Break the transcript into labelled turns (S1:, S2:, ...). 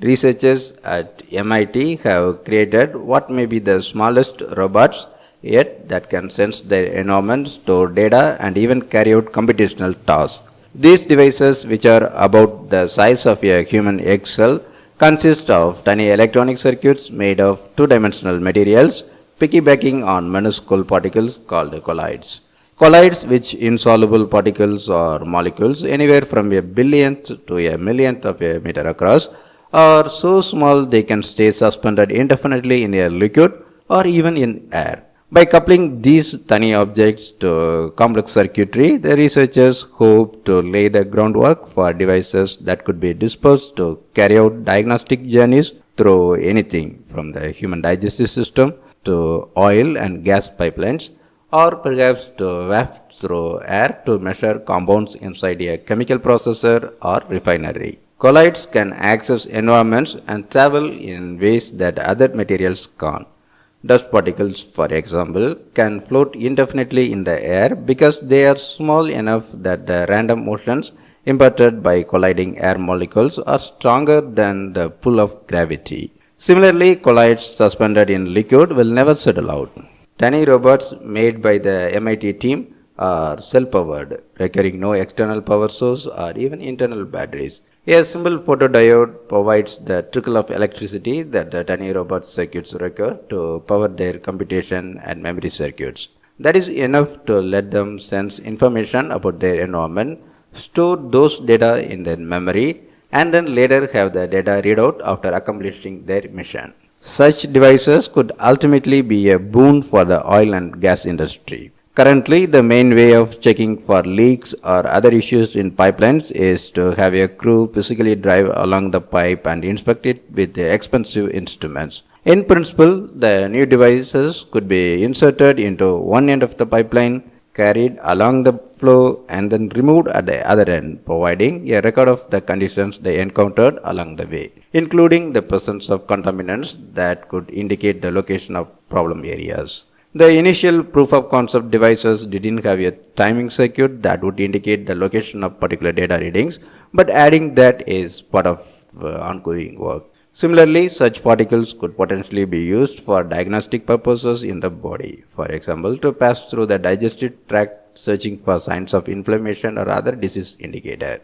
S1: Researchers at MIT have created what may be the smallest robots yet that can sense their environment, store data, and even carry out computational tasks. These devices, which are about the size of a human egg cell, consist of tiny electronic circuits made of two-dimensional materials, piggybacking on minuscule particles called colloids. Colloids, which insoluble particles or molecules anywhere from a billionth to a millionth of a meter across, are so small they can stay suspended indefinitely in a liquid or even in air. By coupling these tiny objects to complex circuitry, the researchers hope to lay the groundwork for devices that could be disposed to carry out diagnostic journeys through anything from the human digestive system to oil and gas pipelines, or perhaps to waft through air to measure compounds inside a chemical processor or refinery. Colloids can access environments and travel in ways that other materials can't. Dust particles, for example, can float indefinitely in the air because they are small enough that the random motions imparted by colliding air molecules are stronger than the pull of gravity. Similarly, colloids suspended in liquid will never settle out. Tiny robots made by the MIT team are self-powered, requiring no external power source or even internal batteries. A simple photodiode provides the trickle of electricity that the tiny robot circuits require to power their computation and memory circuits. That is enough to let them sense information about their environment, store those data in their memory, and then later have the data read out after accomplishing their mission. Such devices could ultimately be a boon for the oil and gas industry. Currently, the main way of checking for leaks or other issues in pipelines is to have a crew physically drive along the pipe and inspect it with expensive instruments. In principle, the new devices could be inserted into one end of the pipeline, carried along the flow, and then removed at the other end, providing a record of the conditions they encountered along the way, including the presence of contaminants that could indicate the location of problem areas. The initial proof of concept devices didn't have a timing circuit that would indicate the location of particular data readings, but adding that is part of ongoing work. Similarly, such particles could potentially be used for diagnostic purposes in the body, for example, to pass through the digestive tract searching for signs of inflammation or other disease indicator.